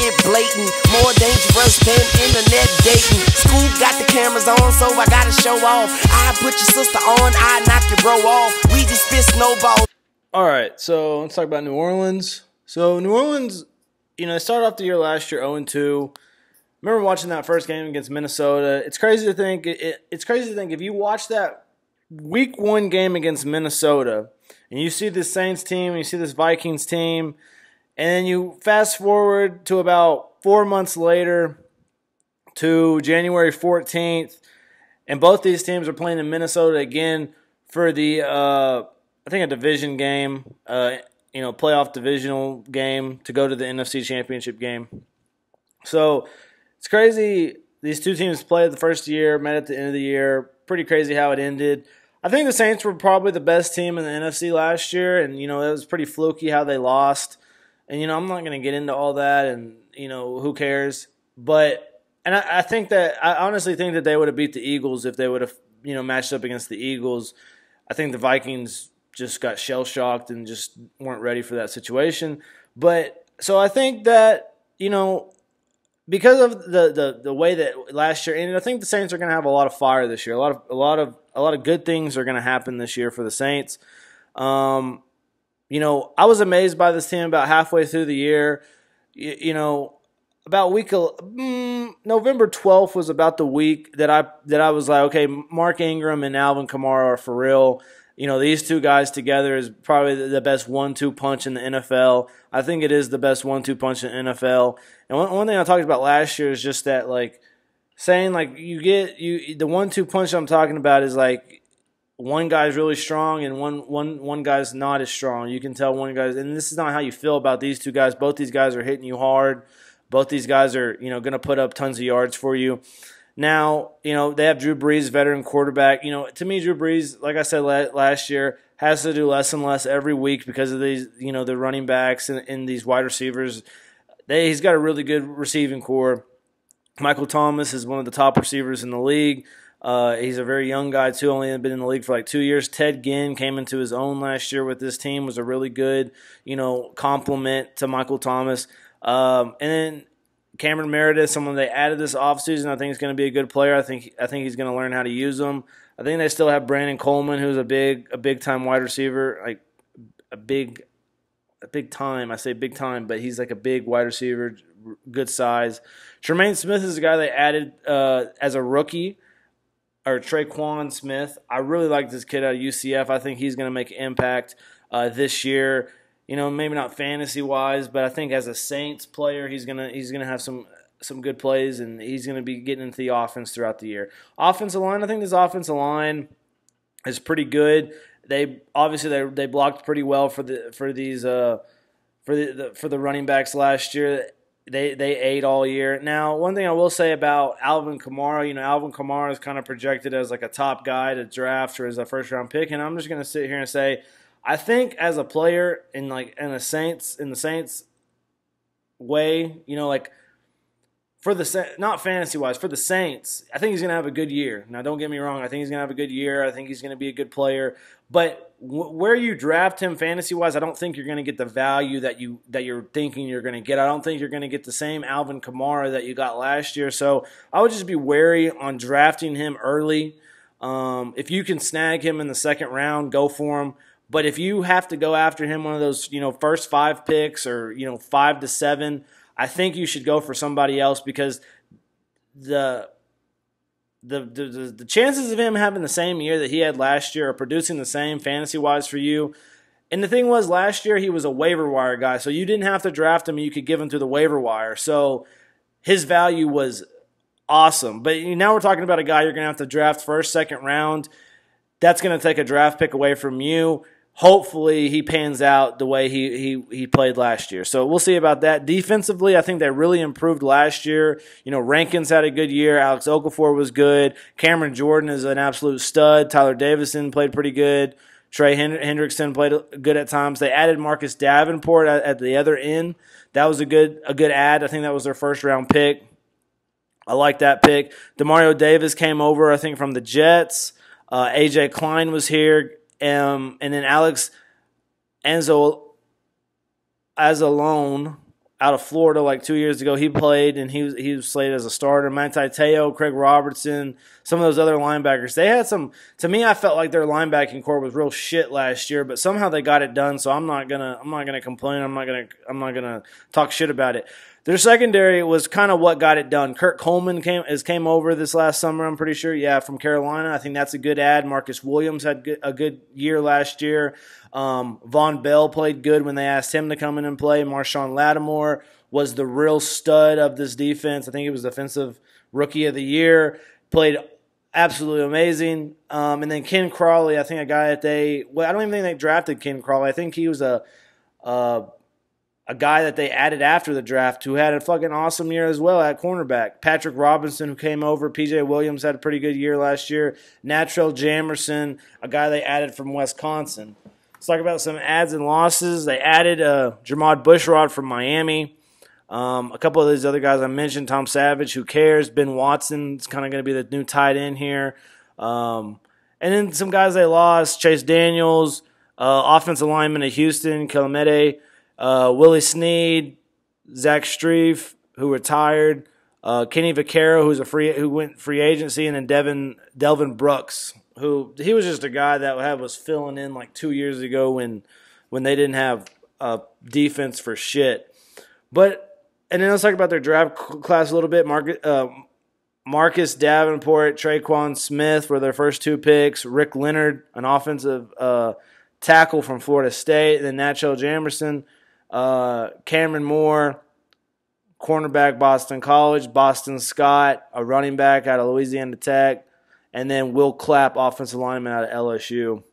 shit blatant, more dangerous than internet dating. School got the cameras on, so I gotta show off. I put your sister on, I knock your bro off. We just spit snowballs. All right, so let's talk about New Orleans. So New Orleans, they started off the year last year 0-2. Remember watching that first game against Minnesota? It's crazy to think. It's crazy to think if you watch that Week 1 game against Minnesota, and you see this Saints team, and you see this Vikings team, and then you fast forward to about 4 months later to January 14th, and both these teams are playing in Minnesota again for the I think a division game, playoff divisional game to go to the NFC Championship game. So it's crazy. These two teams played the first year, met at the end of the year. Pretty crazy how it ended. I think the Saints were probably the best team in the NFC last year, and, it was pretty fluky how they lost. And, I'm not going to get into all that, and, who cares. But, and I honestly think that they would have beat the Eagles if they would have, matched up against the Eagles. I think the Vikings just got shell-shocked and just weren't ready for that situation. But, so I think that, because of the way that last year ended, I think the Saints are going to have a lot of fire this year. A lot of good things are going to happen this year for the Saints. I was amazed by this team about halfway through the year. About November 12th was about the week that I was like, okay, Mark Ingram and Alvin Kamara are for real. These two guys together is probably the best 1-2 punch in the NFL. I think it is the best 1-2 punch in the NFL. And one thing I talked about last year is just that, saying, the 1-2 punch I'm talking about is, one guy's really strong and one guy's not as strong. You can tell one guy's – and this is not how you feel about these two guys. Both these guys are hitting you hard. Both these guys are, going to put up tons of yards for you. Now, they have Drew Brees, veteran quarterback. To me, Drew Brees, like I said last year, has to do less and less every week because of these, the running backs and these wide receivers. He's got a really good receiving core. Michael Thomas is one of the top receivers in the league. He's a very young guy, too, only been in the league for 2 years. Ted Ginn came into his own last year with this team, was a really good, compliment to Michael Thomas. And then Cameron Meredith, someone they added this offseason, I think is going to be a good player. I think he's going to learn how to use them. I think they still have Brandon Coleman, who's a big time wide receiver, a big time. I say big time, but he's a big wide receiver, good size. Tremaine Smith is a guy they added as a rookie, or Traquan Smith. I really like this kid out of UCF. I think he's going to make an impact this year. Maybe not fantasy-wise, but I think as a Saints player, he's gonna have some good plays, and he's gonna be getting into the offense throughout the year. Offensive line, I think this offensive line is pretty good. They blocked pretty well for the running backs last year. They ate all year. Now, one thing I will say about Alvin Kamara, Alvin Kamara is kind of projected as a top guy to draft or as a first-round pick, and I'm just gonna sit here and say, I think as a player in the Saints way, for the not fantasy wise, for the Saints, I think he's gonna have a good year. Now, don't get me wrong, I think he's gonna have a good year. I think he's gonna be a good player. But where you draft him fantasy wise, I don't think you're gonna get the value that you're thinking you're gonna get. I don't think you're gonna get the same Alvin Kamara that you got last year. So I would just be wary on drafting him early. If you can snag him in the second round, go for him. But if you have to go after him one of those, first 5 picks or, 5 to 7, I think you should go for somebody else because the chances of him having the same year that he had last year or producing the same fantasy-wise for you. And the thing was, last year he was a waiver wire guy, so you didn't have to draft him. You could give him through the waiver wire. So his value was awesome. But now we're talking about a guy you're going to have to draft first, second round. That's going to take a draft pick away from you. Hopefully he pans out the way he played last year. So we'll see about that. Defensively, I think they really improved last year. Rankins had a good year. Alex Okafor was good. Cameron Jordan is an absolute stud. Tyler Davison played pretty good. Trey Hendrickson played good at times. They added Marcus Davenport at the other end. That was a good add. I think that was their first-round pick. I like that pick. Demario Davis came over, I think, from the Jets. A.J. Klein was here. And then Alex Anzalone, out of Florida like 2 years ago. He played, and he was slated as a starter. Manti Te'o, Craig Robertson, some of those other linebackers. They had some. To me, I felt like their linebacking core was real shit last year, but somehow they got it done. So I'm not gonna complain. I'm not gonna talk shit about it. Their secondary was kind of what got it done. Kurt Coleman came over this last summer, I'm pretty sure. Yeah, from Carolina. I think that's a good add. Marcus Williams had a good year last year. Von Bell played good when they asked him to come in and play. Marshawn Lattimore was the real stud of this defense. I think he was Defensive Rookie of the Year. Played absolutely amazing. And then Ken Crawley, I think a guy that I don't even think they drafted Ken Crawley. I think he was a guy that they added after the draft who had a fucking awesome year as well at cornerback. Patrick Robinson, who came over. P.J. Williams had a pretty good year last year. Natrell Jamerson, a guy they added from Wisconsin. Let's talk about some adds and losses. They added Jermad Bushrod from Miami. A couple of these other guys I mentioned, Tom Savage, who cares? Ben Watson is kind of going to be the new tight end here. And then some guys they lost, Chase Daniels, offensive lineman of Houston, Calamete, Willie Snead, Zach Streif, who retired, Kenny Vaccaro, who went free agency, and then Delvin Brooks, who he was just a guy that was filling in like 2 years ago when they didn't have defense for shit. And then let's talk about their draft class a little bit. Marcus Davenport, Traquan Smith were their first 2 picks. Rick Leonard, an offensive tackle from Florida State. And then Natrell Jamerson, Cameron Moore, cornerback, Boston College. Boston Scott, a running back out of Louisiana Tech. And then Will Clapp, offensive lineman out of LSU.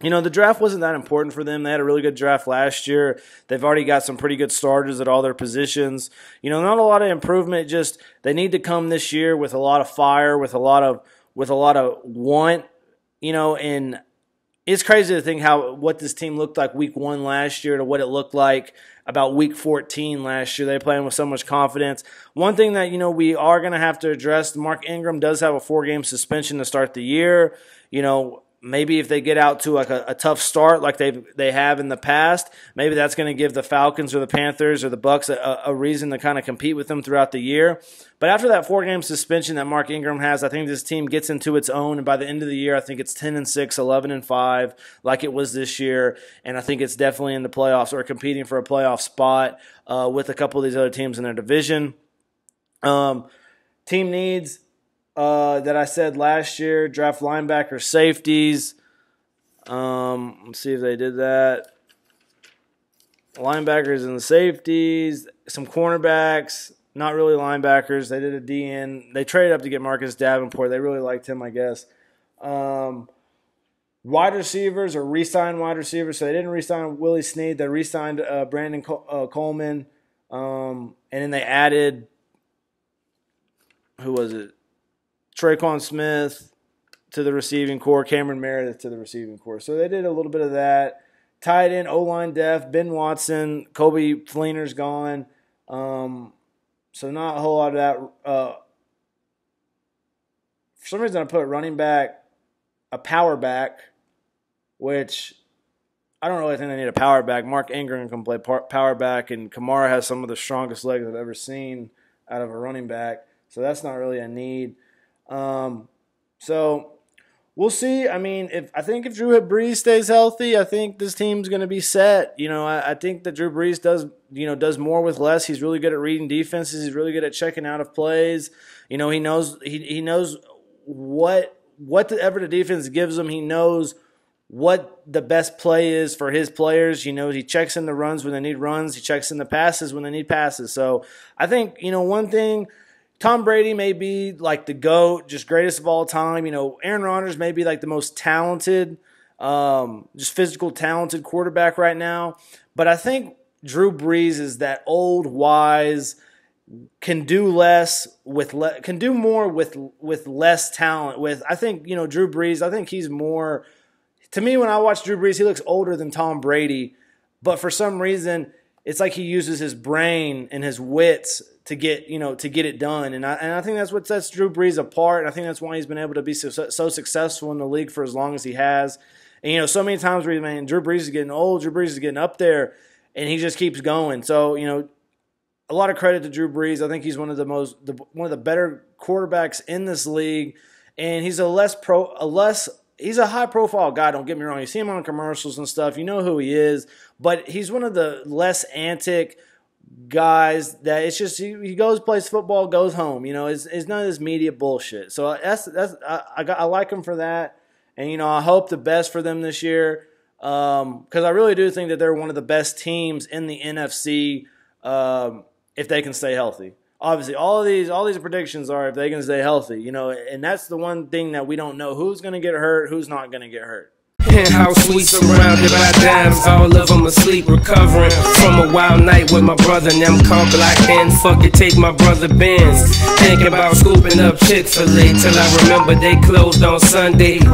You know, the draft wasn't that important for them. They had a really good draft last year. They've already got some pretty good starters at all their positions. You know, not a lot of improvement. Just they need to come this year with a lot of fire, with a lot of want. You know, and it's crazy to think what this team looked like week 1 last year to what it looked like about week 14 last year. They playing with so much confidence. One thing that, you know, we are going to have to address, Mark Ingram does have a 4-game suspension to start the year. You know, maybe if they get out to like a tough start like they have in the past, maybe that's going to give the Falcons or the Panthers or the Bucks a reason to kind of compete with them throughout the year. But after that 4-game suspension that Mark Ingram has, I think this team gets into its own, and by the end of the year, I think it's 10-6, 11-5, like it was this year, and I think it's definitely in the playoffs or competing for a playoff spot with a couple of these other teams in their division. Team needs. That I said last year, draft linebacker, safeties. Let's see if they did that. Linebackers and the safeties, some cornerbacks, not really linebackers. They did a DN. They traded up to get Marcus Davenport. They really liked him, I guess. Wide receivers or re-signed wide receivers. So they didn't re-sign Willie Snead. They re-signed Brandon Coleman. And then they added, who was it? Traquan Smith to the receiving core, Cameron Meredith to the receiving core. So they did a little bit of that. Tight end, O-line depth, Ben Watson, Kobe Fleener's gone. So not a whole lot of that. For some reason I put running back, a power back, which I don't really think they need a power back. Mark Ingram can play power back, and Kamara has some of the strongest legs I've ever seen out of a running back. So that's not really a need. So we'll see. I mean, I think if Drew Brees stays healthy, I think this team's going to be set. You know, I think that Drew Brees does more with less. He's really good at reading defenses. He's really good at checking out of plays. You know, he knows whatever the defense gives him. He knows what the best play is for his players. You know, he checks in the runs when they need runs. He checks in the passes when they need passes. So I think, you know, one thing, Tom Brady may be like the GOAT, just greatest of all time. You know, Aaron Rodgers may be like the most talented, just physical talented quarterback right now. But I think Drew Brees is that old, wise, can do less with can do more with less talent. I think, you know, Drew Brees, I think he's more, to me when I watch Drew Brees, he looks older than Tom Brady. But for some reason, it's like he uses his brain and his wits to get it done. And I think that's what sets Drew Brees apart. And I think that's why he's been able to be so successful in the league for as long as he has. And, you know, so many times Drew Brees is getting old, Drew Brees is getting up there, and he just keeps going. So, you know, a lot of credit to Drew Brees. I think he's one of the better quarterbacks in this league, and he's he's a high-profile guy, don't get me wrong. You see him on commercials and stuff. You know who he is. But he's one of the less antic guys that it's just he goes, plays football, goes home. You know, it's none of this media bullshit. So I like him for that. And, you know, I hope the best for them this year because I really do think that they're one of the best teams in the NFC if they can stay healthy. Obviously, all these predictions are if they can stay healthy, you know, and that's the one thing that we don't know. Who's going to get hurt, who's not going to get hurt. Penthouse suite surrounded by dimes, all of them asleep, recovering from a wild night with my brother and them called Black Hen. Fuck it, take my brother Benz. Thinking about scooping up Chick-fil-A till I remember they closed on Sunday.